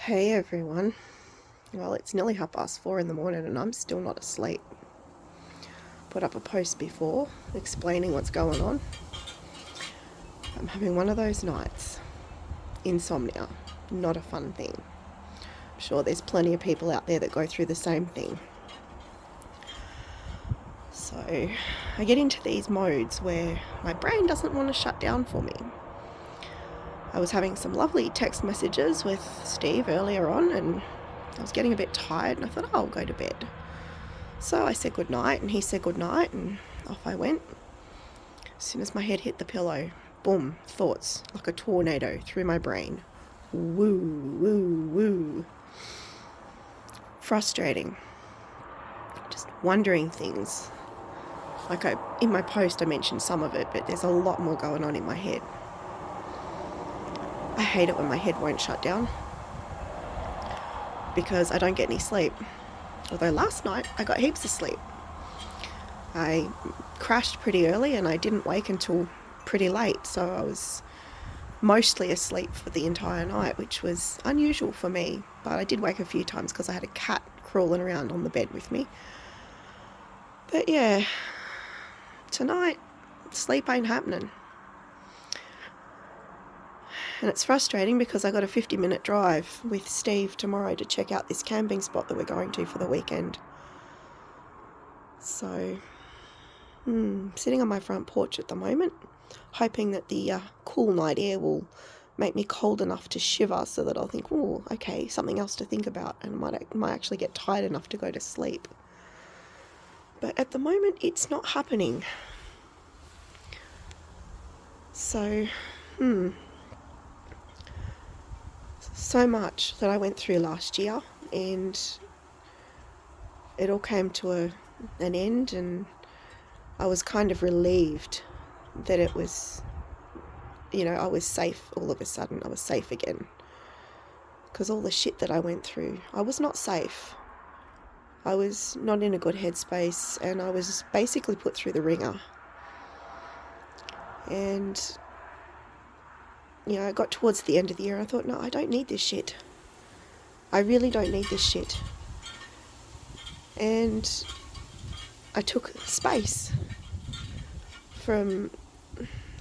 Hey everyone. Well, it's nearly 4:30 in the morning and I'm still not asleep. Put up a post before explaining what's going on. I'm having one of those nights. Insomnia. Not a fun thing. I'm sure there's plenty of people out there that go through the same thing. So I get into these modes where my brain doesn't want to shut down for me. I was having some lovely text messages with Steve earlier on and I was getting a bit tired and I thought, I'll go to bed. So I said goodnight and he said goodnight and off I went. As soon as my head hit the pillow, boom, thoughts like a tornado through my brain. Woo, woo, woo. Frustrating. Just wondering things. In my post I mentioned some of it, but there's a lot more going on in my head. I hate it when my head won't shut down because I don't get any sleep. Although last night I got heaps of sleep. I crashed pretty early and I didn't wake until pretty late, so I was mostly asleep for the entire night, which was unusual for me, but I did wake a few times because I had a cat crawling around on the bed with me. But yeah, tonight sleep ain't happening. And it's frustrating because I got a 50-minute drive with Steve tomorrow to check out this camping spot that we're going to for the weekend. So, sitting on my front porch at the moment, hoping that the cool night air will make me cold enough to shiver so that I'll think, oh, okay, something else to think about, and might actually get tired enough to go to sleep. But at the moment, it's not happening. So, so much that I went through last year, and it all came to an end, and I was kind of relieved that it was, I was safe all of a sudden. I was safe again. Because all the shit that I went through, I was not safe. I was not in a good headspace and I was basically put through the ringer. And, I got towards the end of the year and I thought, no, I don't need this shit. I really don't need this shit. And I took space from,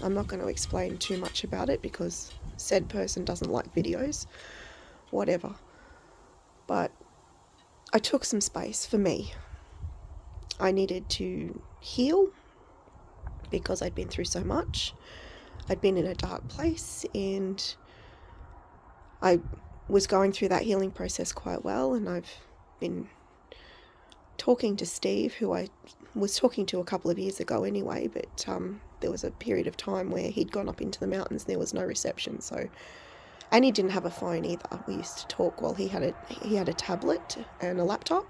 I'm not going to explain too much about it because said person doesn't like videos, whatever. But I took some space for me. I needed to heal because I'd been through so much. I'd been in a dark place and I was going through that healing process quite well, and I've been talking to Steve, who I was talking to a couple of years ago anyway, but there was a period of time where he'd gone up into the mountains and there was no reception, and he didn't have a phone either. We used to talk while he had a tablet and a laptop,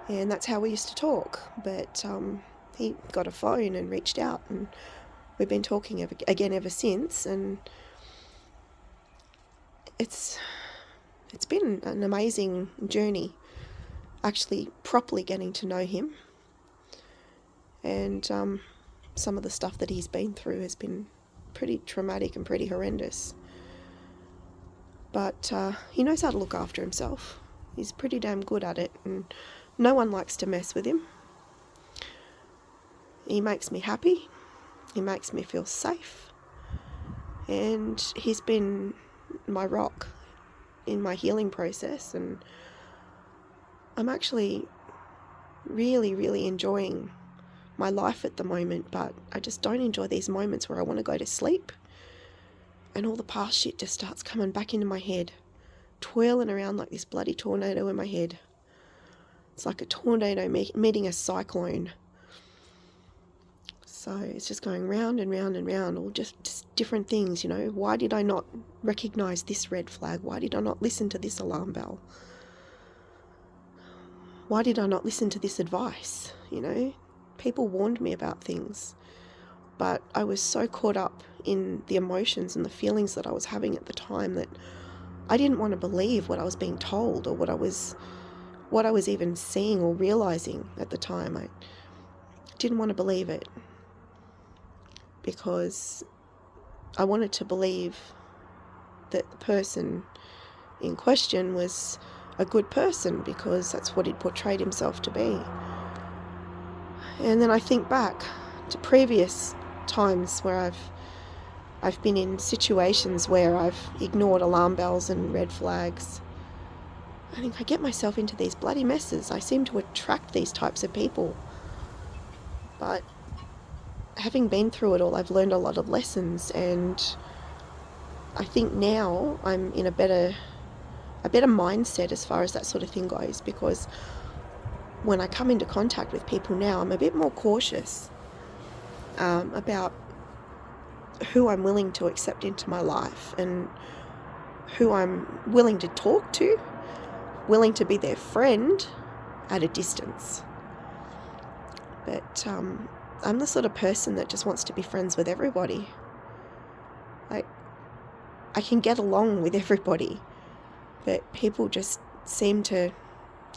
and that's how we used to talk. But he got a phone and reached out, and we've been talking again ever since, and it's been an amazing journey, actually properly getting to know him. And some of the stuff that he's been through has been pretty traumatic and pretty horrendous. But he knows how to look after himself. He's pretty damn good at it, and no one likes to mess with him. He makes me happy. He makes me feel safe. And he's been my rock in my healing process, and I'm actually really, really enjoying my life at the moment, but I just don't enjoy these moments where I want to go to sleep and all the past shit just starts coming back into my head, twirling around like this bloody tornado in my head. It's like a tornado meeting a cyclone. So it's just going round and round and round, all just different things, Why did I not recognise this red flag? Why did I not listen to this alarm bell? Why did I not listen to this advice? People warned me about things, but I was so caught up in the emotions and the feelings that I was having at the time that I didn't want to believe what I was being told or what I was even seeing or realising at the time. I didn't want to believe it because I wanted to believe that the person in question was a good person, because that's what he'd portrayed himself to be. And then I think back to previous times where I've been in situations where I've ignored alarm bells and red flags. I think I get myself into these bloody messes. I seem to attract these types of people. But having been through it all, I've learned a lot of lessons, and I think now I'm in a better mindset as far as that sort of thing goes, because when I come into contact with people now, I'm a bit more cautious about who I'm willing to accept into my life and who I'm willing to talk to, willing to be their friend at a distance. But I'm the sort of person that just wants to be friends with everybody. Like, I can get along with everybody, but people just seem to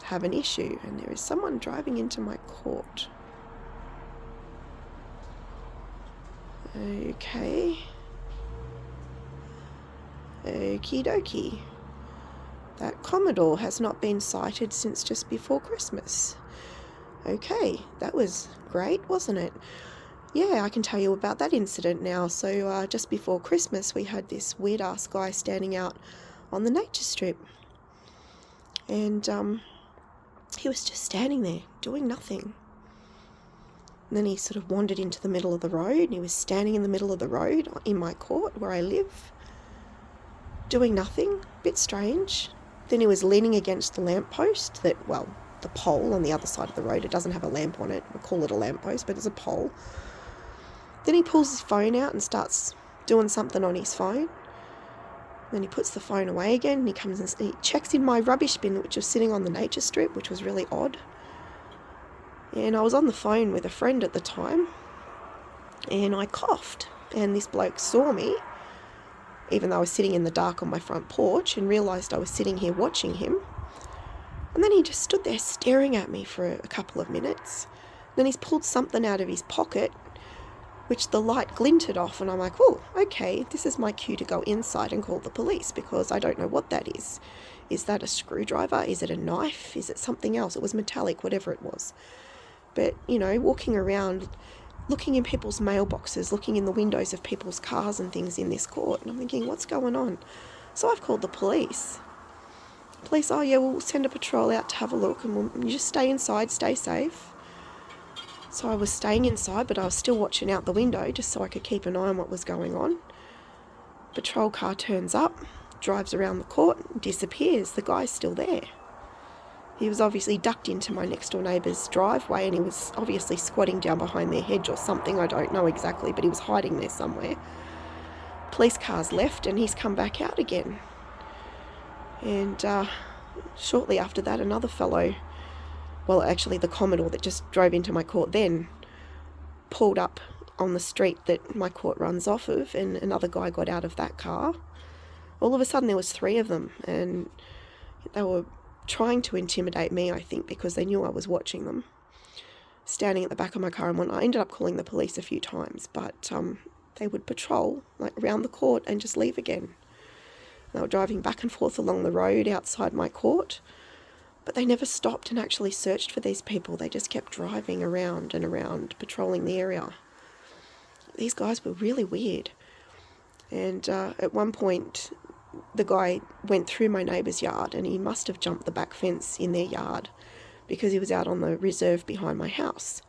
have an issue, and there is someone driving into my court. Okay. Okie dokie. That Commodore has not been sighted since just before Christmas. Okay, that was great, wasn't it? Yeah, I can tell you about that incident now. So just before Christmas, we had this weird-ass guy standing out on the nature strip. And he was just standing there, doing nothing. And then he sort of wandered into the middle of the road, and he was standing in the middle of the road in my court where I live, doing nothing, a bit strange. Then he was leaning against the lamppost the pole on the other side of the road. It doesn't have a lamp on it. We call it a lamppost, but it's a pole. Then he pulls his phone out and starts doing something on his phone. Then he puts the phone away again, and he comes and he checks in my rubbish bin, which was sitting on the nature strip, which was really odd. And I was on the phone with a friend at the time, and I coughed, and this bloke saw me, even though I was sitting in the dark on my front porch, and realised I was sitting here watching him. And then he just stood there staring at me for a couple of minutes. Then he's pulled something out of his pocket, which the light glinted off, and I'm like, oh, okay, this is my cue to go inside and call the police, because I don't know what that is. Is that a screwdriver? Is it a knife? Is it something else? It was metallic, whatever it was. But, walking around, looking in people's mailboxes, looking in the windows of people's cars and things in this court, and I'm thinking, what's going on? So I've called the police. Police, oh yeah, we'll send a patrol out to have a look, and you just stay inside, stay safe. So I was staying inside, but I was still watching out the window just so I could keep an eye on what was going on. Patrol car turns up, drives around the court, disappears. The guy's still there. He was obviously ducked into my next door neighbour's driveway, and he was obviously squatting down behind their hedge or something. I don't know exactly, but he was hiding there somewhere. Police car's left, and he's come back out again. And shortly after that, another fellow, the Commodore that just drove into my court then, pulled up on the street that my court runs off of, and another guy got out of that car. All of a sudden there was 3 of them, and they were trying to intimidate me, I think, because they knew I was watching them, standing at the back of my car. And I ended up calling the police a few times, but they would patrol around the court and just leave again. They were driving back and forth along the road outside my court, but they never stopped and actually searched for these people. They just kept driving around and around, patrolling the area. These guys were really weird. And at one point, the guy went through my neighbour's yard, and he must have jumped the back fence in their yard because he was out on the reserve behind my house.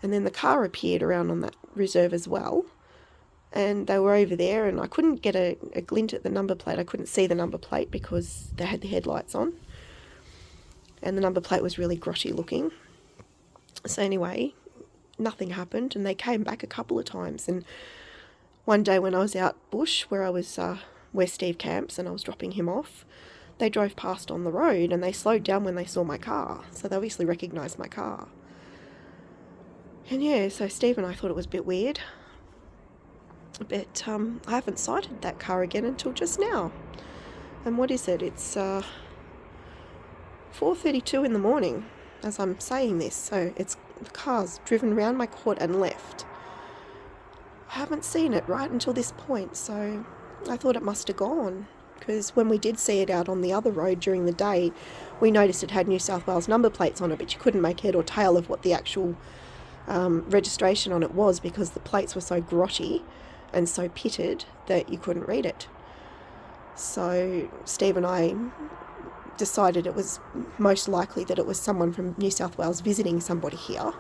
And then the car appeared around on that reserve as well, and they were over there, and I couldn't get a glint at the number plate. I couldn't see the number plate because they had the headlights on, and the number plate was really grotty looking. So anyway, nothing happened, and they came back a couple of times. And one day when I was out bush where Steve camps, and I was dropping him off, they drove past on the road, and they slowed down when they saw my car. So they obviously recognised my car. And yeah, so Steve and I thought it was a bit weird. But I haven't sighted that car again until just now. And what is it? It's 4:32 in the morning as I'm saying this. So the car's driven around my court and left. I haven't seen it right until this point, so I thought it must have gone. because when we did see it out on the other road during the day, we noticed it had New South Wales number plates on it, but you couldn't make head or tail of what the actual registration on it was, because the plates were so grotty and so pitted that you couldn't read it. So Steve and I decided it was most likely that it was someone from New South Wales visiting somebody here.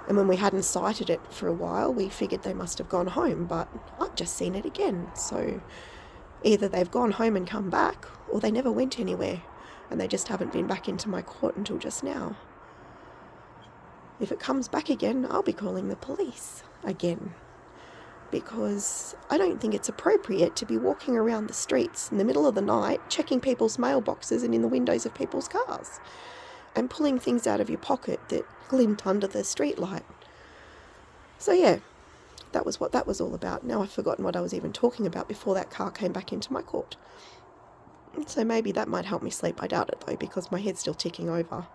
And when we hadn't sighted it for a while, we figured they must have gone home, but I've just seen it again. So either they've gone home and come back, or they never went anywhere, and they just haven't been back into my court until just now. If it comes back again, I'll be calling the police again, because I don't think it's appropriate to be walking around the streets in the middle of the night, checking people's mailboxes and in the windows of people's cars, and pulling things out of your pocket that glint under the street light. So yeah, that was what that was all about. Now I've forgotten what I was even talking about before that car came back into my court. So maybe that might help me sleep. I doubt it though, because my head's still ticking over.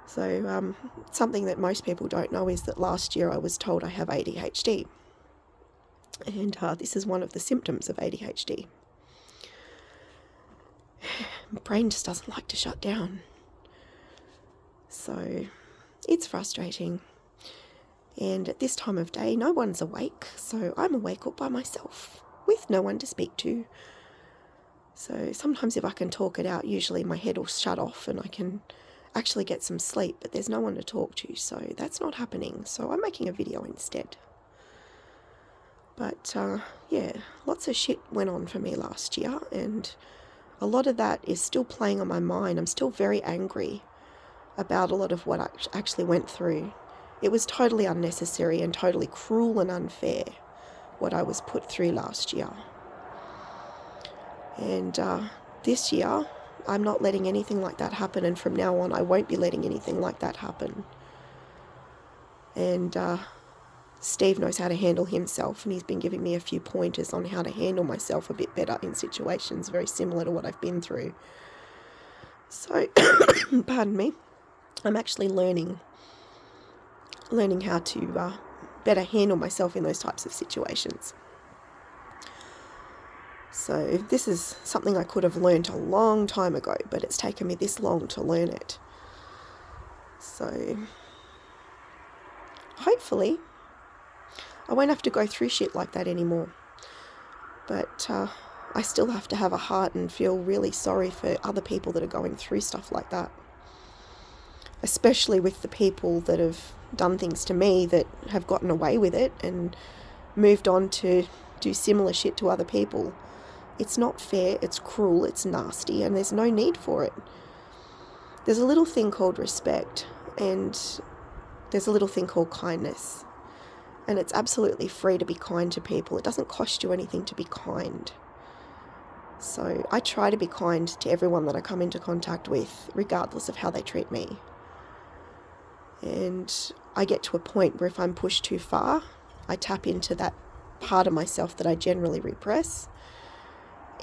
So something that most people don't know is that last year I was told I have ADHD. And this is one of the symptoms of ADHD. My brain just doesn't like to shut down. So it's frustrating. And at this time of day, no one's awake. So I'm awake all by myself with no one to speak to. So sometimes if I can talk it out, usually my head will shut off and I can actually get some sleep, but there's no one to talk to, so that's not happening. So I'm making a video instead. But yeah, lots of shit went on for me last year, and a lot of that is still playing on my mind. I'm still very angry about a lot of what I actually went through. It was totally unnecessary and totally cruel and unfair what I was put through last year. And this year, I'm not letting anything like that happen, and from now on I won't be letting anything like that happen. And Steve knows how to handle himself, and he's been giving me a few pointers on how to handle myself a bit better in situations very similar to what I've been through. So, pardon me, I'm actually learning how to better handle myself in those types of situations. So this is something I could have learned a long time ago, but it's taken me this long to learn it. So hopefully I won't have to go through shit like that anymore. But I still have to have a heart and feel really sorry for other people that are going through stuff like that. Especially with the people that have done things to me that have gotten away with it and moved on to do similar shit to other people. It's not fair, it's cruel, it's nasty, and there's no need for it. There's a little thing called respect, and there's a little thing called kindness. And it's absolutely free to be kind to people. It doesn't cost you anything to be kind. So I try to be kind to everyone that I come into contact with, regardless of how they treat me. And I get to a point where if I'm pushed too far, I tap into that part of myself that I generally repress,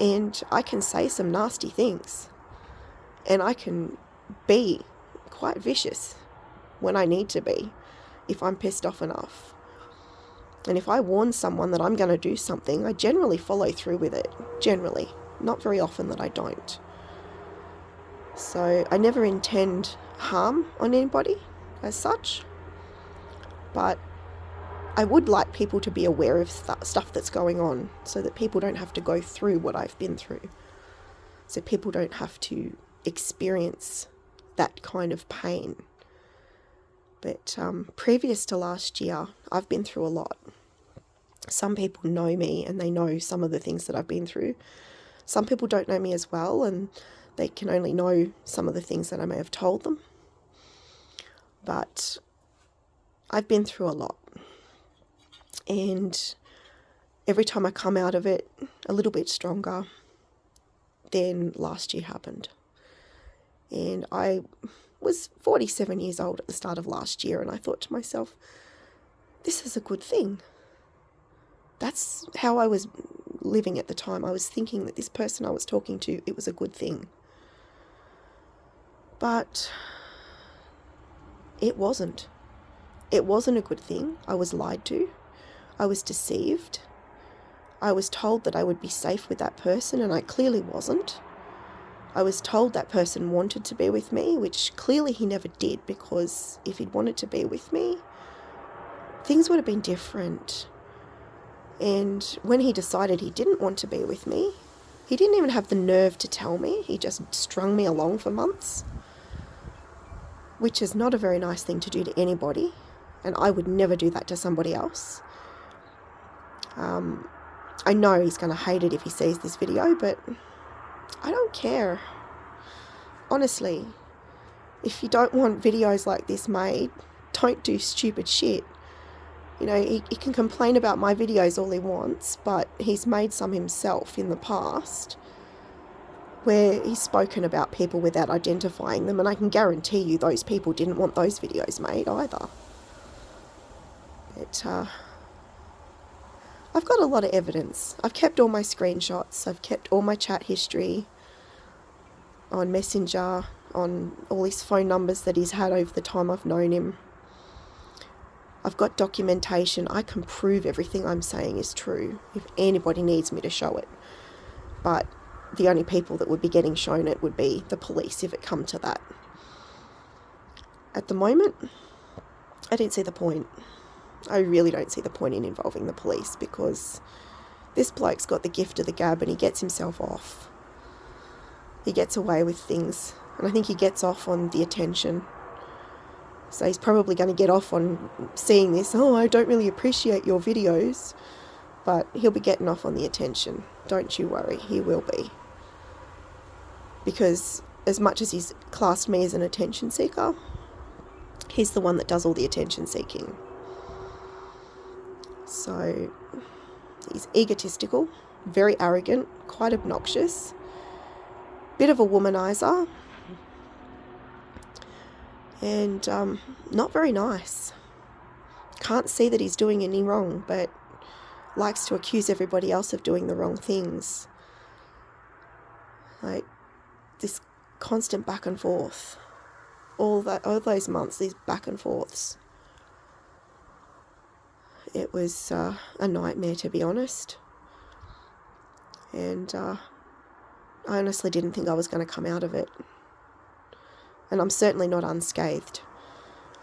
and I can say some nasty things, and I can be quite vicious when I need to be, if I'm pissed off enough. And if I warn someone that I'm going to do something, I generally follow through with it. Generally. Not very often that I don't. So I never intend harm on anybody as such, but I would like people to be aware of stuff that's going on, so that people don't have to go through what I've been through. So people don't have to experience that kind of pain. But previous to last year, I've been through a lot. Some people know me and they know some of the things that I've been through. Some people don't know me as well, and they can only know some of the things that I may have told them. But I've been through a lot. And every time I come out of it a little bit stronger, then last year happened. And I was 47 years old at the start of last year, and I thought to myself, this is a good thing. That's how I was living at the time. I was thinking that this person I was talking to, it was a good thing. But it wasn't. It wasn't a good thing. I was lied to. I was deceived. I was told that I would be safe with that person, and I clearly wasn't. I was told that person wanted to be with me, which clearly he never did, because if he'd wanted to be with me, things would have been different. And when he decided he didn't want to be with me, he didn't even have the nerve to tell me. He just strung me along for months, which is not a very nice thing to do to anybody, and I would never do that to somebody else. I know he's going to hate it if he sees this video, but I don't care. Honestly, if you don't want videos like this made, don't do stupid shit. You know, he can complain about my videos all he wants, but he's made some himself in the past where he's spoken about people without identifying them, and I can guarantee you those people didn't want those videos made either. But I've got a lot of evidence. I've kept all my screenshots, I've kept all my chat history on Messenger, on all his phone numbers that he's had over the time I've known him. I've got documentation. I can prove everything I'm saying is true if anybody needs me to show it. But the only people that would be getting shown it would be the police if it come to that. At the moment, I don't see the point. I really don't see the point in involving the police, because this bloke's got the gift of the gab and he gets himself off. He gets away with things, and I think he gets off on the attention. So he's probably going to get off on seeing this, oh, I don't really appreciate your videos, but he'll be getting off on the attention. Don't you worry, he will be. Because as much as he's classed me as an attention seeker, he's the one that does all the attention seeking. So he's egotistical, very arrogant, quite obnoxious, bit of a womanizer, and not very nice. Can't see that he's doing any wrong, but likes to accuse everybody else of doing the wrong things. Like this constant back and forth, all those months, these back and forths. It was a nightmare, to be honest. And I honestly didn't think I was going to come out of it. And I'm certainly not unscathed.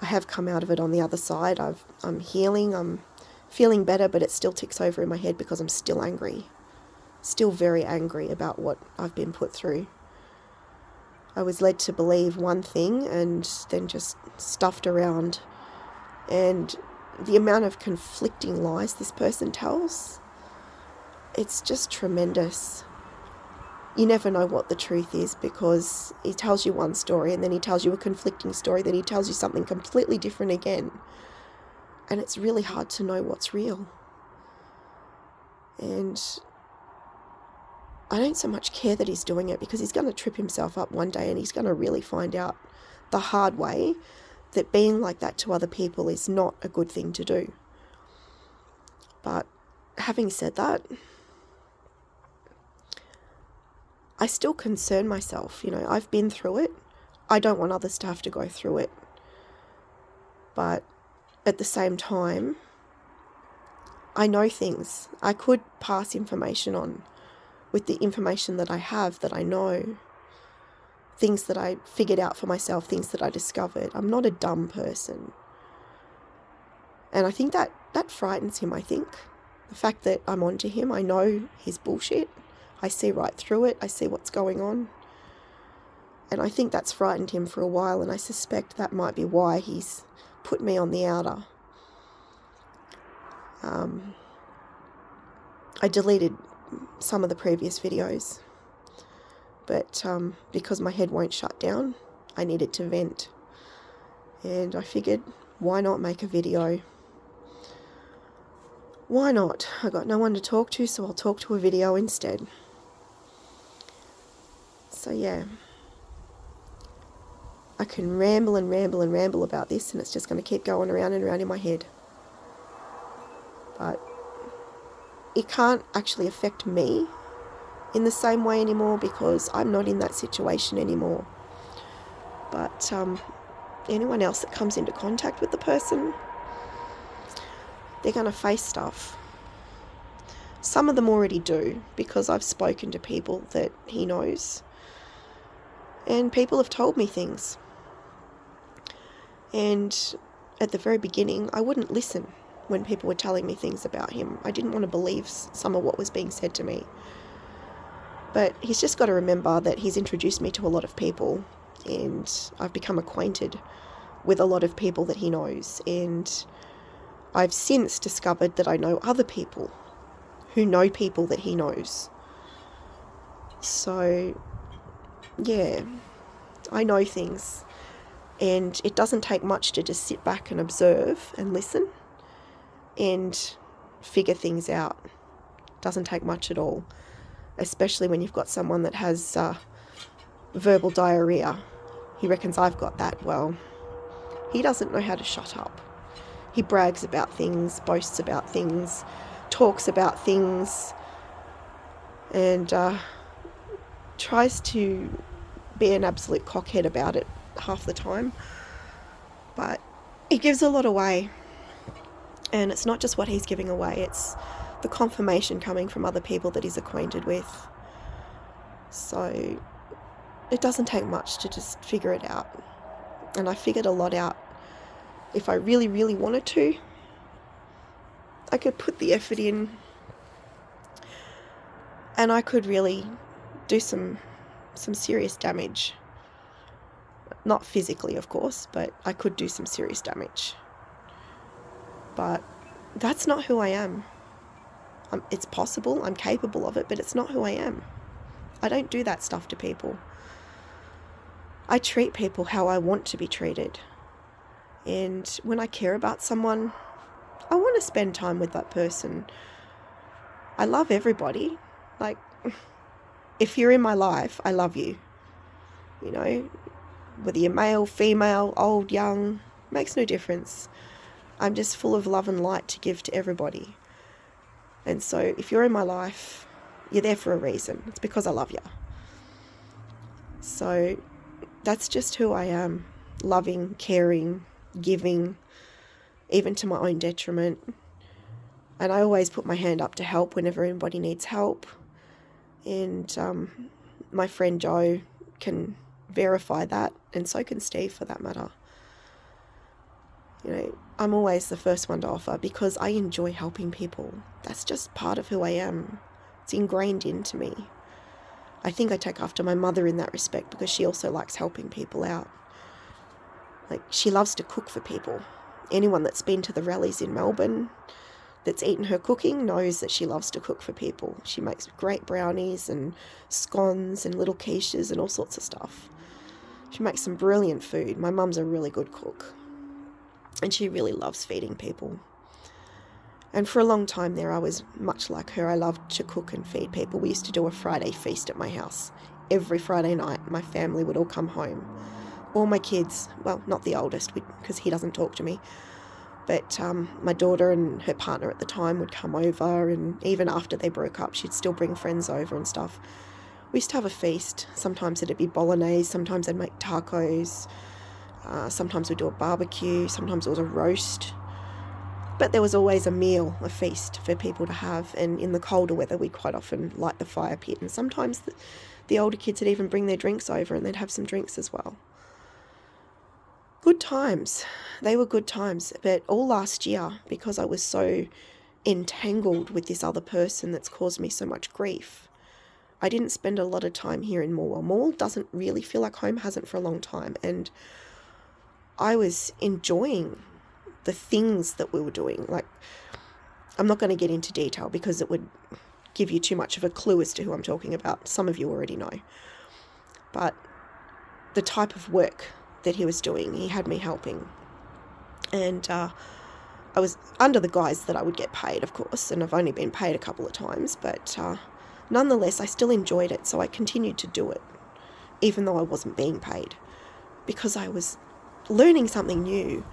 I have come out of it on the other side. I'm healing, I'm feeling better, but it still ticks over in my head because I'm still angry. Still very angry about what I've been put through. I was led to believe one thing and then just stuffed around. And the amount of conflicting lies this person tells, it's just tremendous. You never know what the truth is, because he tells you one story and then he tells you a conflicting story, then he tells you something completely different again. And it's really hard to know what's real. And I don't so much care that he's doing it, because he's going to trip himself up one day and he's going to really find out the hard way that being like that to other people is not a good thing to do. But having said that, I still concern myself. You know, I've been through it. I don't want others to have to go through it. But at the same time, I know things. I could pass information on with the information that I have, that I know. Things that I figured out for myself, things that I discovered. I'm not a dumb person. And I think that frightens him, I think. The fact that I'm onto him, I know his bullshit. I see right through it. I see what's going on. And I think that's frightened him for a while, and I suspect that might be why he's put me on the outer. I deleted some of the previous videos, but because my head won't shut down, I needed to vent. And I figured, why not make a video? Why not? I got no one to talk to, so I'll talk to a video instead. So yeah, I can ramble and ramble and ramble about this, and it's just going to keep going around and around in my head. But it can't actually affect me in the same way anymore, because I'm not in that situation anymore. But anyone else that comes into contact with the person, they're going to face stuff. Some of them already do, because I've spoken to people that he knows. And people have told me things. And at the very beginning, I wouldn't listen when people were telling me things about him. I didn't want to believe some of what was being said to me. But he's just got to remember that he's introduced me to a lot of people, and I've become acquainted with a lot of people that he knows. And I've since discovered that I know other people who know people that he knows. So, yeah, I know things. And it doesn't take much to just sit back and observe and listen and figure things out. It doesn't take much at all, especially when you've got someone that has verbal diarrhea. He reckons I've got that. Well, he doesn't know how to shut up. He brags about things, boasts about things, talks about things, and tries to be an absolute cockhead about it half the time. But he gives a lot away, and it's not just what he's giving away, it's the confirmation coming from other people that he's acquainted with. So it doesn't take much to just figure it out. And I figured a lot out. If I really, really wanted to, I could put the effort in, and I could really do some serious damage. Not physically, of course, but I could do some serious damage. But that's not who I am. It's possible, I'm capable of it, but it's not who I am. I don't do that stuff to people. I treat people how I want to be treated. And when I care about someone, I want to spend time with that person. I love everybody. Like, if you're in my life, I love you. You know, whether you're male, female, old, young, makes no difference. I'm just full of love and light to give to everybody. And so if you're in my life, you're there for a reason. It's because I love you. So that's just who I am. Loving, caring, giving, even to my own detriment. And I always put my hand up to help whenever anybody needs help. And my friend Joe can verify that, and so can Steve for that matter. You know, I'm always the first one to offer because I enjoy helping people. That's just part of who I am. It's ingrained into me. I think I take after my mother in that respect because she also likes helping people out. Like, she loves to cook for people. Anyone that's been to the rallies in Melbourne that's eaten her cooking knows that she loves to cook for people. She makes great brownies and scones and little quiches and all sorts of stuff. She makes some brilliant food. My mum's a really good cook, and she really loves feeding people. And for a long time there, I was much like her. I loved to cook and feed people. We used to do a Friday feast at my house. Every Friday night, my family would all come home. All my kids, well, not the oldest, because he doesn't talk to me, but my daughter and her partner at the time would come over, and even after they broke up, she'd still bring friends over and stuff. We used to have a feast. Sometimes it'd be bolognese, sometimes I'd make tacos, sometimes we'd do a barbecue, sometimes it was a roast. But there was always a meal, a feast for people to have, and in the colder weather we'd quite often light the fire pit, and sometimes the older kids would even bring their drinks over and they'd have some drinks as well. Good times. They were good times. But all last year, because I was so entangled with this other person that's caused me so much grief, I didn't spend a lot of time here in Morwell. Morwell doesn't really feel like home, hasn't for a long time. And I was enjoying the things that we were doing. Like, I'm not going to get into detail because it would give you too much of a clue as to who I'm talking about. Some of you already know. But the type of work that he was doing, he had me helping. And I was under the guise that I would get paid, of course, and I've only been paid a couple of times, but nonetheless, I still enjoyed it, so I continued to do it, even though I wasn't being paid, because I was learning something new.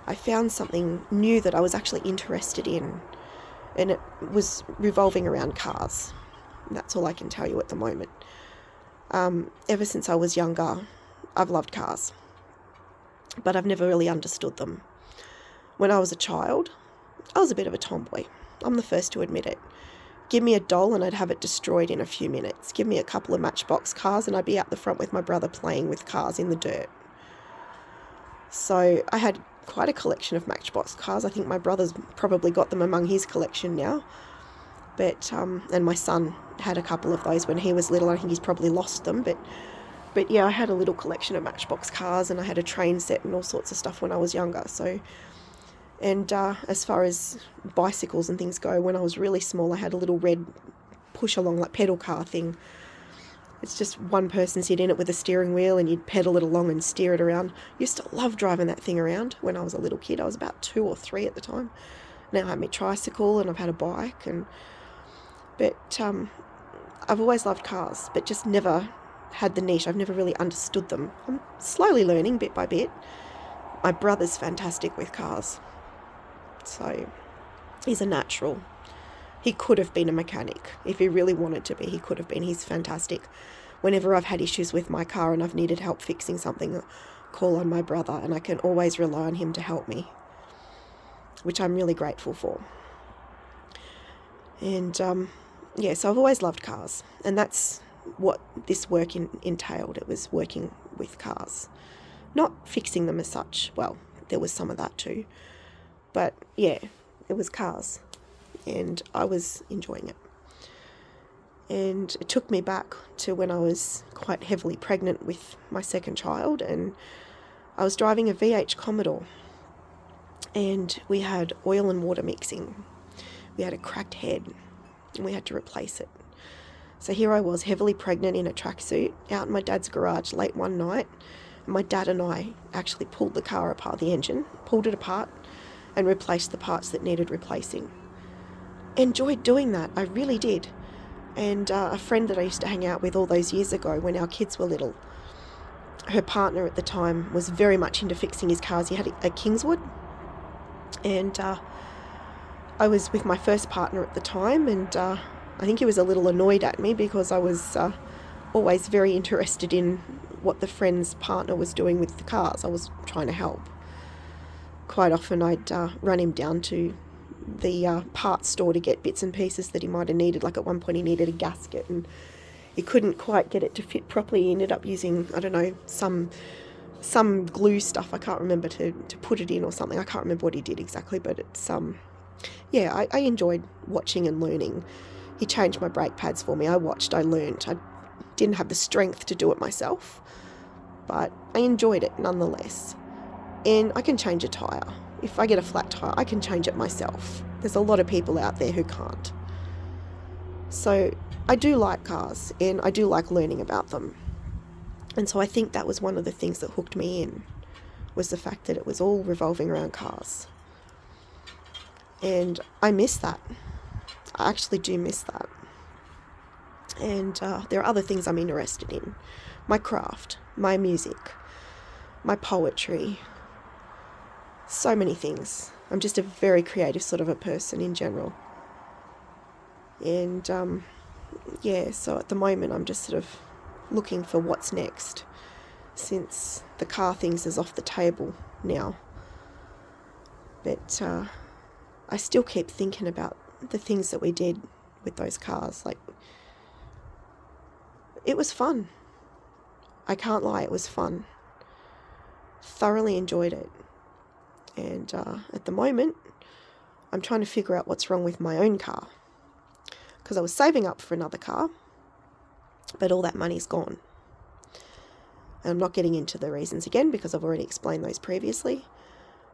I found something new that I was actually interested in, and it was revolving around cars. That's all I can tell you at the moment. Ever since I was younger, I've loved cars, but I've never really understood them. When I was a child, I was a bit of a tomboy. I'm the first to admit it. Give me a doll and I'd have it destroyed in a few minutes. Give me a couple of Matchbox cars and I'd be out the front with my brother playing with cars in the dirt. So I had quite a collection of Matchbox cars. I think my brother's probably got them among his collection now. But and my son had a couple of those when he was little. I think he's probably lost them. But yeah, I had a little collection of Matchbox cars, and I had a train set and all sorts of stuff when I was younger. So, and as far as bicycles and things go, when I was really small, I had a little red push along like pedal car thing. It's just one person sit in it with a steering wheel and you'd pedal it along and steer it around. Used to love driving that thing around when I was a little kid. I was about 2 or 3 at the time. Now I have my tricycle and I've had a bike, but I've always loved cars, but just never had the niche. I've never really understood them. I'm slowly learning bit by bit. My brother's fantastic with cars, so he's a natural. He could have been a mechanic. If he really wanted to be, he could have been. He's fantastic. Whenever I've had issues with my car and I've needed help fixing something, I call on my brother, and I can always rely on him to help me, which I'm really grateful for. And yeah, so I've always loved cars, and that's what this work entailed. It was working with cars, not fixing them as such. Well, there was some of that too, but yeah, it was cars. And I was enjoying it. And it took me back to when I was quite heavily pregnant with my second child, and I was driving a V8 Commodore, and we had oil and water mixing. We had a cracked head, and we had to replace it. So here I was, heavily pregnant in a tracksuit, out in my dad's garage late one night, and my dad and I actually pulled the car apart, the engine, pulled it apart, and replaced the parts that needed replacing. Enjoyed doing that, I really did. And a friend that I used to hang out with all those years ago when our kids were little, her partner at the time was very much into fixing his cars. He had a Kingswood, and I was with my first partner at the time, and I think he was a little annoyed at me because I was always very interested in what the friend's partner was doing with the cars. I was trying to help. Quite often I'd run him down to the parts store to get bits and pieces that he might have needed. Like at one point he needed a gasket and he couldn't quite get it to fit properly. He ended up using, I don't know, some glue stuff, I can't remember, to put it in or something. I can't remember what he did exactly, but it's yeah, I enjoyed watching and learning. He changed my brake pads for me. I watched, I learned. I didn't have the strength to do it myself, but I enjoyed it nonetheless. And I can change a tyre. If I get a flat tyre, I can change it myself. There's a lot of people out there who can't. So I do like cars, and I do like learning about them. And so I think that was one of the things that hooked me in, was the fact that it was all revolving around cars. And I miss that. I actually do miss that. And there are other things I'm interested in. My craft, my music, my poetry, so many things. I'm just a very creative sort of a person in general. And yeah, so at the moment I'm just sort of looking for what's next, since the car things is off the table now. But I still keep thinking about the things that we did with those cars. Like, it was fun. I can't lie, it was fun. Thoroughly enjoyed it. And at the moment, I'm trying to figure out what's wrong with my own car. Because I was saving up for another car, but all that money's gone. And I'm not getting into the reasons again because I've already explained those previously.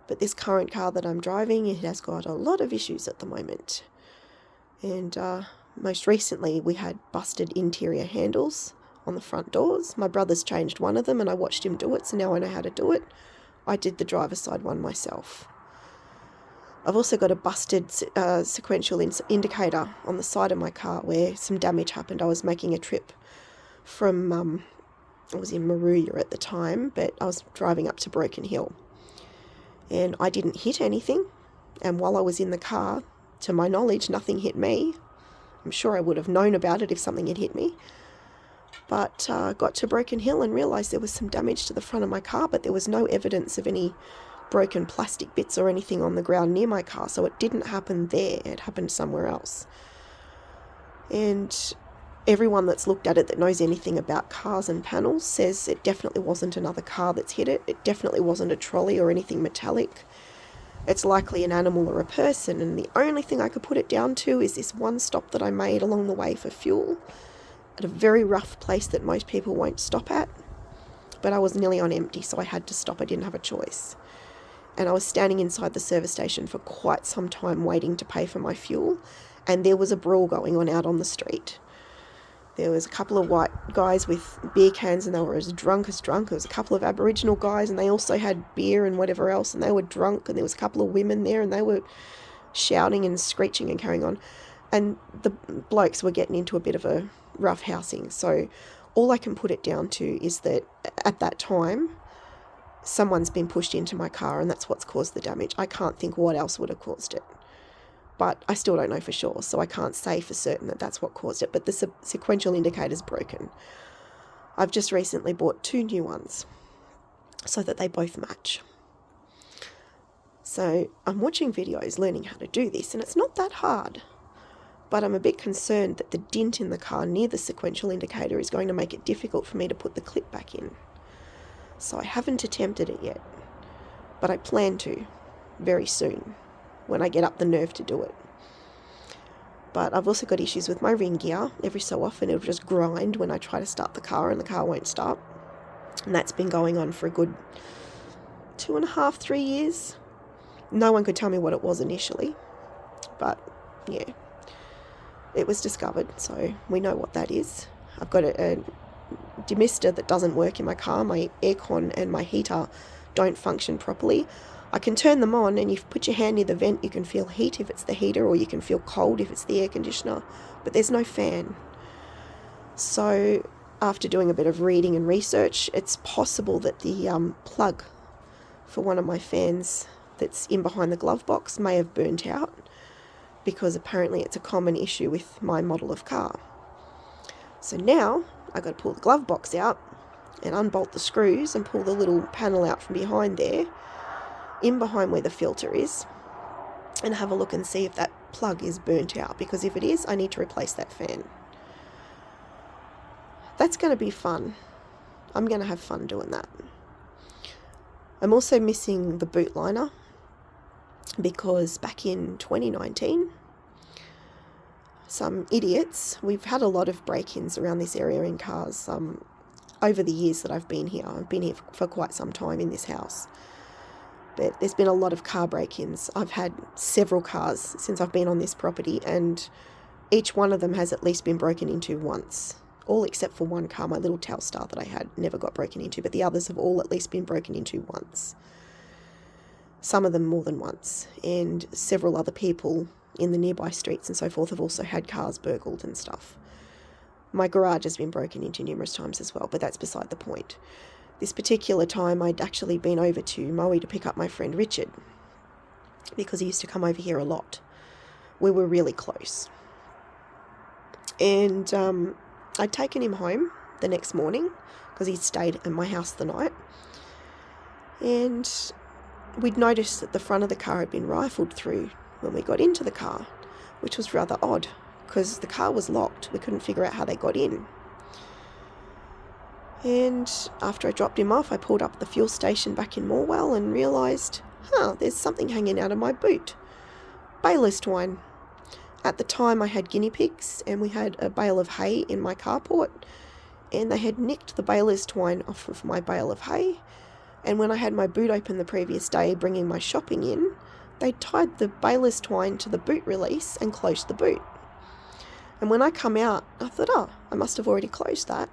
But this current car that I'm driving, it has got a lot of issues at the moment. And most recently, we had busted interior handles on the front doors. My brother's changed one of them and I watched him do it, so now I know how to do it. I did the driver's side one myself. I've also got a busted sequential indicator on the side of my car where some damage happened. I was making a trip from, I was in Moruya at the time, but I was driving up to Broken Hill. And I didn't hit anything. And while I was in the car, to my knowledge, nothing hit me. I'm sure I would have known about it if something had hit me. But got to Broken Hill and realised there was some damage to the front of my car, but there was no evidence of any broken plastic bits or anything on the ground near my car, so it didn't happen there. It happened somewhere else. And everyone that's looked at it that knows anything about cars and panels says it definitely wasn't another car that's hit it. It definitely wasn't a trolley or anything metallic. It's likely an animal or a person, and the only thing I could put it down to is this one stop that I made along the way for fuel at a very rough place that most people won't stop at. But I was nearly on empty, so I had to stop. I didn't have a choice. And I was standing inside the service station for quite some time waiting to pay for my fuel, and there was a brawl going on out on the street. There was a couple of white guys with beer cans, and they were as drunk as drunk. There was a couple of Aboriginal guys, and they also had beer and whatever else, and they were drunk. And there was a couple of women there, and they were shouting and screeching and carrying on. And the blokes were getting into a bit of a rough housing. So all I can put it down to is that at that time, someone's been pushed into my car, and that's what's caused the damage. I can't think what else would have caused it. But I still don't know for sure, so I can't say for certain that that's what caused it. But the sequential indicator's broken. I've just recently bought 2 new ones so that they both match. So I'm watching videos learning how to do this, and it's not that hard. But I'm a bit concerned that the dint in the car near the sequential indicator is going to make it difficult for me to put the clip back in. So I haven't attempted it yet, but I plan to very soon, when I get up the nerve to do it. But I've also got issues with my ring gear. Every so often it'll just grind when I try to start the car, and the car won't start. And that's been going on for a good 2.5, 3 years. No one could tell me what it was initially, but yeah, it was discovered, so we know what that is. I've got a demister that doesn't work in my car. My aircon and my heater don't function properly. I can turn them on, and you put your hand near the vent, you can feel heat if it's the heater, or you can feel cold if it's the air conditioner, but there's no fan. So after doing a bit of reading and research, it's possible that the plug for one of my fans that's in behind the glove box may have burnt out, because apparently it's a common issue with my model of car. So now I've got to pull the glove box out and unbolt the screws and pull the little panel out from behind there, in behind where the filter is, and have a look and see if that plug is burnt out, because if it is, I need to replace that fan. That's going to be fun. I'm going to have fun doing that. I'm also missing the boot liner, because back in 2019, some idiots, we've had a lot of break-ins around this area in cars over the years that I've been here. I've been here for quite some time in this house. But there's been a lot of car break-ins. I've had several cars since I've been on this property, and each one of them has at least been broken into once. All except for one car, my little Telstar that I had, never got broken into, but the others have all at least been broken into once. Some of them more than once, and several other people in the nearby streets and so forth have also had cars burgled and stuff. My garage has been broken into numerous times as well, but that's beside the point. This particular time, I'd actually been over to Maui to pick up my friend Richard, because he used to come over here a lot. We were really close. And I'd taken him home the next morning, because he'd stayed at my house the night. And we'd noticed that the front of the car had been rifled through when we got into the car, which was rather odd, because the car was locked. We couldn't figure out how they got in. And after I dropped him off, I pulled up at the fuel station back in Morwell and realised, there's something hanging out of my boot. Bayless twine. At the time I had guinea pigs, and we had a bale of hay in my carport, and they had nicked the baler's twine off of my bale of hay, and when I had my boot open the previous day bringing my shopping in, they tied the baler's twine to the boot release and closed the boot. And when I come out, I thought, I must have already closed that.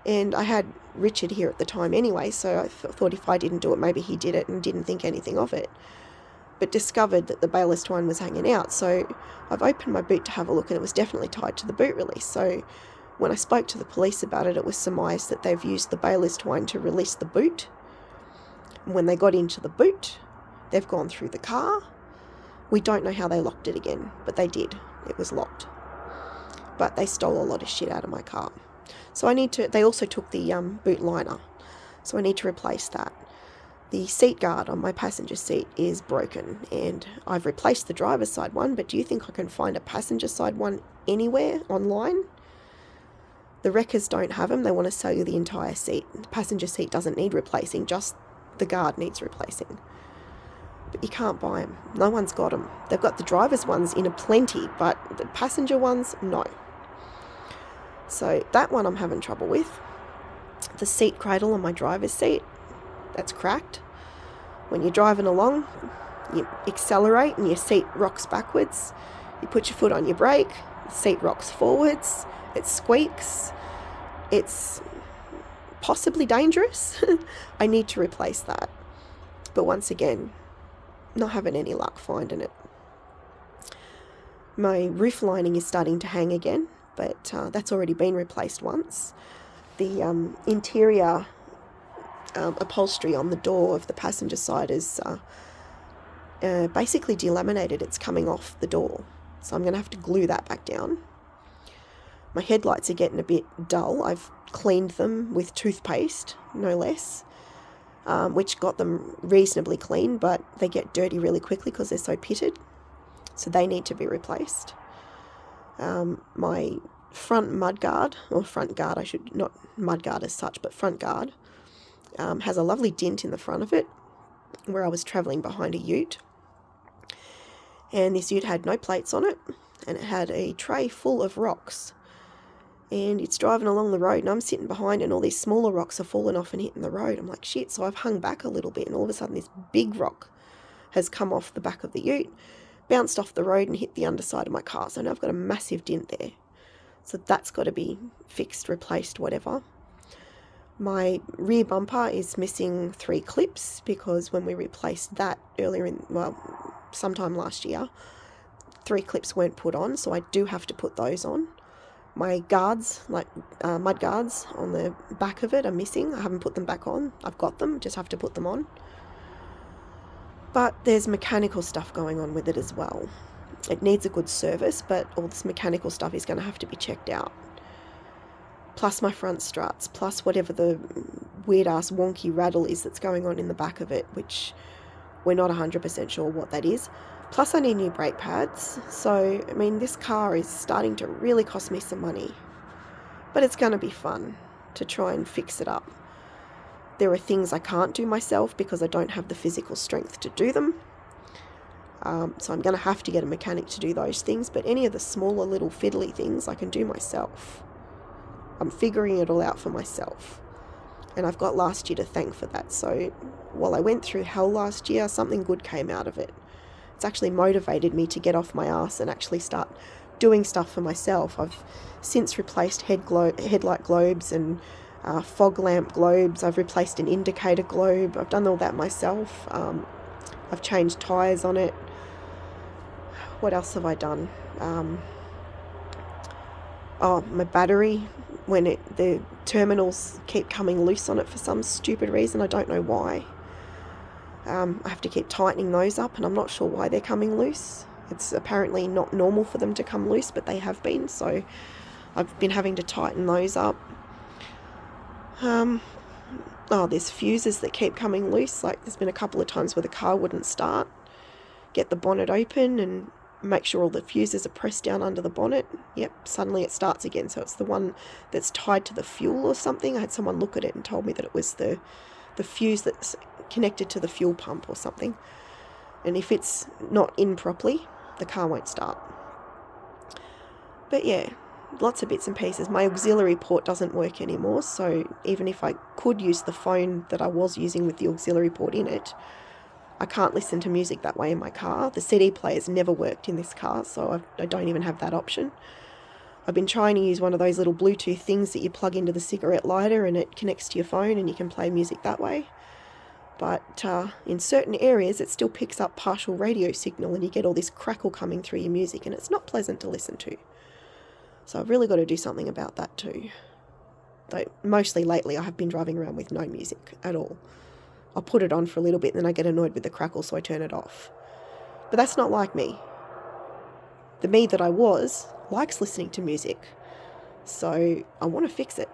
And I had Richard here at the time anyway, so I thought if I didn't do it, maybe he did it and didn't think anything of it. But discovered that the baler's twine was hanging out, so I've opened my boot to have a look, and it was definitely tied to the boot release. So when I spoke to the police about it, it was surmised that they've used the baler's twine to release the boot. And when they got into the boot, they've gone through the car. We don't know how they locked it again, but they did. It was locked. But they stole a lot of shit out of my car. So they also took the boot liner, so I need to replace that. The seat guard on my passenger seat is broken, and I've replaced the driver's side one, but do you think I can find a passenger side one anywhere online? The wreckers don't have them. They want to sell you the entire seat. The passenger seat doesn't need replacing, just the guard needs replacing. But you can't buy them. No one's got them. They've got the driver's ones in a plenty, but the passenger ones, no. So that one I'm having trouble with. The seat cradle on my driver's seat, that's cracked. When you're driving along, you accelerate and your seat rocks backwards. You put your foot on your brake, the seat rocks forwards, it squeaks. It's possibly dangerous. I need to replace that. But once again, not having any luck finding it. My roof lining is starting to hang again, but that's already been replaced once. The interior upholstery on the door of the passenger side is basically delaminated. It's coming off the door, so I'm going to have to glue that back down. My headlights are getting a bit dull. I've cleaned them with toothpaste, no less, which got them reasonably clean, but they get dirty really quickly because they're so pitted, so they need to be replaced. My front mudguard, or front guard, I should, not mudguard as such, but front guard, has a lovely dent in the front of it where I was travelling behind a ute, and this ute had no plates on it, and it had a tray full of rocks, and it's driving along the road and I'm sitting behind and all these smaller rocks are falling off and hitting the road. I'm like, shit. So I've hung back a little bit and all of a sudden this big rock has come off the back of the ute, bounced off the road and hit the underside of my car. So now I've got a massive dent there. So that's got to be fixed, replaced, whatever. My rear bumper is missing 3 clips because when we replaced that sometime last year, 3 clips weren't put on, so I do have to put those on. My guards, mud guards on the back of it are missing. I haven't put them back on. I've got them, just have to put them on. But there's mechanical stuff going on with it as well. It needs a good service, but all this mechanical stuff is going to have to be checked out. Plus my front struts, plus whatever the weird-ass wonky rattle is that's going on in the back of it, which we're not 100% sure what that is. Plus I need new brake pads, so I mean this car is starting to really cost me some money. But it's going to be fun to try and fix it up. There are things I can't do myself because I don't have the physical strength to do them. So I'm going to have to get a mechanic to do those things, but any of the smaller little fiddly things I can do myself. I'm figuring it all out for myself. And I've got last year to thank for that. So while I went through hell last year, something good came out of it. It's actually motivated me to get off my ass and actually start doing stuff for myself. I've since replaced headlight globes and fog lamp globes. I've replaced an indicator globe. I've done all that myself. I've changed tyres on it. What else have I done? My battery, when the terminals keep coming loose on it for some stupid reason. I don't know why. I have to keep tightening those up, and I'm not sure why they're coming loose. It's apparently not normal for them to come loose, but they have been, so I've been having to tighten those up. There's fuses that keep coming loose. Like, there's been a couple of times where the car wouldn't start. Get the bonnet open and make sure all the fuses are pressed down under the bonnet. Yep, suddenly it starts again. So it's the one that's tied to the fuel or something. I had someone look at it and told me that it was the fuse that's connected to the fuel pump or something. And if it's not in properly, the car won't start. But yeah, lots of bits and pieces. My auxiliary port doesn't work anymore, so even if I could use the phone that I was using with the auxiliary port in it, I can't listen to music that way in my car. The CD player's never worked in this car, so I don't even have that option. I've been trying to use one of those little Bluetooth things that you plug into the cigarette lighter and it connects to your phone and you can play music that way. But in certain areas it still picks up partial radio signal and you get all this crackle coming through your music and it's not pleasant to listen to. So I've really got to do something about that too. Though mostly lately I have been driving around with no music at all. I'll put it on for a little bit and then I get annoyed with the crackle, so I turn it off. But that's not like me. The me that I was likes listening to music, so I want to fix it.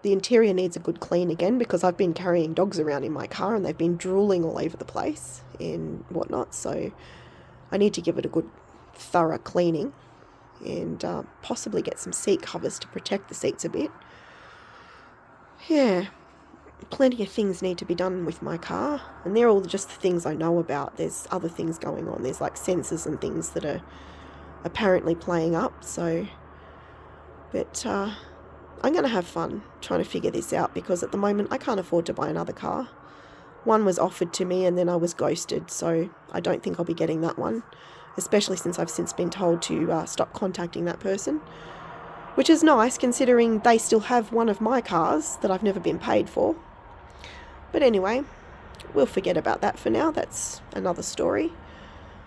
the interior needs a good clean again, because I've been carrying dogs around in my car and they've been drooling all over the place and whatnot. So I need to give it a good thorough cleaning and possibly get some seat covers to protect the seats a bit. Yeah, plenty of things need to be done with my car, and they're all just the things I know about. There's other things going on. There's like sensors and things that are apparently playing up. So, but I'm going to have fun trying to figure this out, because at the moment I can't afford to buy another car. One was offered to me and then I was ghosted, so I don't think I'll be getting that one, especially since I've since been told to stop contacting that person, which is nice considering they still have one of my cars that I've never been paid for. But anyway, we'll forget about that for now. That's another story.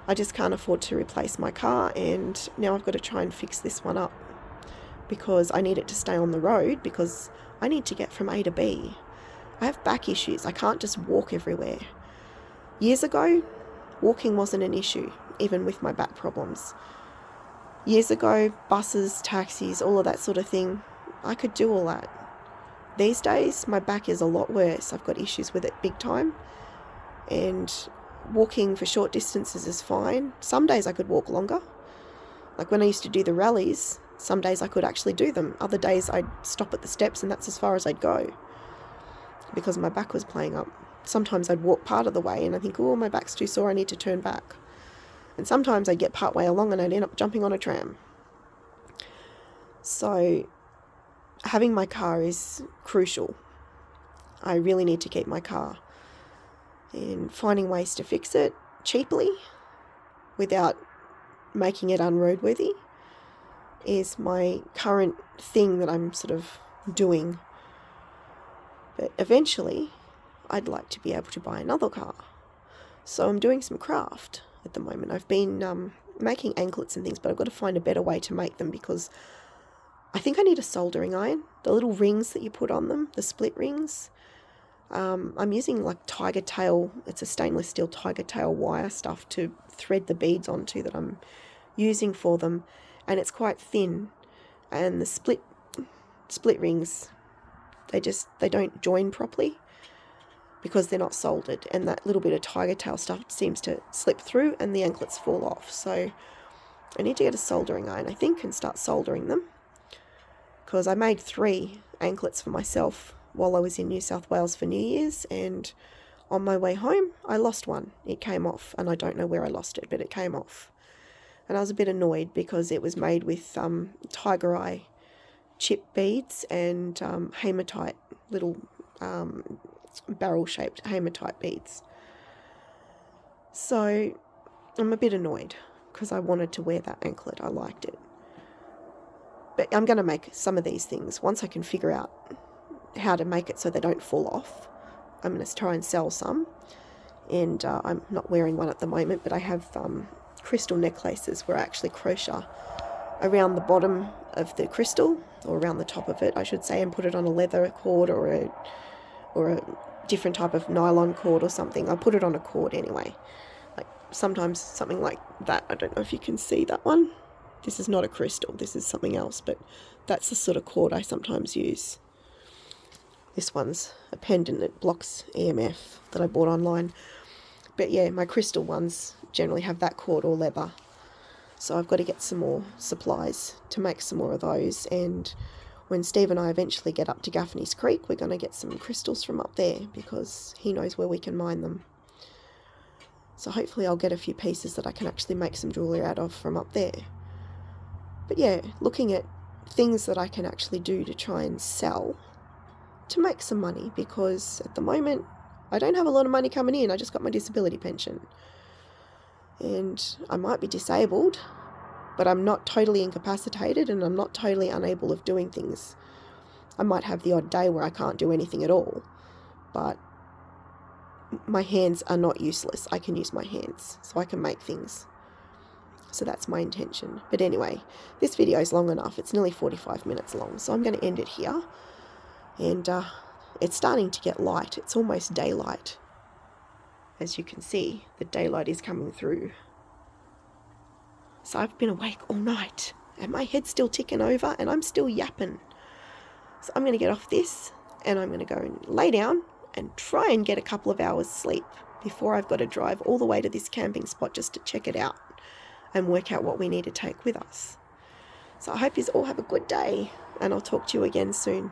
I just can't afford to replace my car, and now I've got to try and fix this one up, because I need it to stay on the road, because I need to get from A to B. I have back issues. I can't just walk everywhere. Years ago, walking wasn't an issue, even with my back problems. Years ago, buses, taxis, all of that sort of thing, I could do all that. These days, my back is a lot worse. I've got issues with it big time, and walking for short distances is fine. Some days I could walk longer. Like when I used to do the rallies, some days I could actually do them. Other days I'd stop at the steps and that's as far as I'd go, because my back was playing up. Sometimes I'd walk part of the way and I think, oh, my back's too sore, I need to turn back. And sometimes I'd get part way along and I'd end up jumping on a tram. So having my car is crucial. I really need to keep my car, and finding ways to fix it cheaply without making it unroadworthy is my current thing that I'm sort of doing. But eventually I'd like to be able to buy another car. So I'm doing some craft at the moment. I've been making anklets and things, but I've got to find a better way to make them, because I think I need a soldering iron. The little rings that you put on them, the split rings. I'm using like tiger tail, it's a stainless steel tiger tail wire stuff to thread the beads onto that I'm using for them, and it's quite thin, and the split rings, they don't join properly because they're not soldered, and that little bit of tiger tail stuff seems to slip through and the anklets fall off. So I need to get a soldering iron, I think, and start soldering them, because I made 3 anklets for myself while I was in New South Wales for New Year's, and on my way home I lost one. It came off, and I don't know where I lost it, but it came off. And I was a bit annoyed because it was made with tiger eye chip beads and hematite, little barrel-shaped hematite beads. So I'm a bit annoyed because I wanted to wear that anklet. I liked it. But I'm going to make some of these things once I can figure out how to make it so they don't fall off. I'm going to try and sell some, and I'm not wearing one at the moment, but I have crystal necklaces where I actually crochet around the bottom of the crystal, or around the top of it, I should say, and put it on a leather cord or a different type of nylon cord or something. I put it on a cord anyway, like sometimes something like that. I don't know if you can see that one. This is not a crystal, this is something else, but that's the sort of cord I sometimes use. This one's a pendant that blocks EMF that I bought online. But yeah, my crystal ones generally have that cord or leather. So I've got to get some more supplies to make some more of those. And when Steve and I eventually get up to Gaffney's Creek, we're going to get some crystals from up there, because he knows where we can mine them. So hopefully I'll get a few pieces that I can actually make some jewellery out of from up there. But yeah, looking at things that I can actually do to try and sell to make some money, because at the moment I don't have a lot of money coming in. I just got my disability pension, and I might be disabled, but I'm not totally incapacitated, and I'm not totally unable of doing things. I might have the odd day where I can't do anything at all, but my hands are not useless. I can use my hands, so I can make things. So that's my intention. But anyway, this video is long enough. It's nearly 45 minutes long, so I'm going to end it here. And it's starting to get light. It's almost daylight. As you can see, the daylight is coming through. So I've been awake all night, and my head's still ticking over, and I'm still yapping. So I'm going to get off this and I'm going to go and lay down and try and get a couple of hours sleep before I've got to drive all the way to this camping spot just to check it out and work out what we need to take with us. So I hope you all have a good day, and I'll talk to you again soon.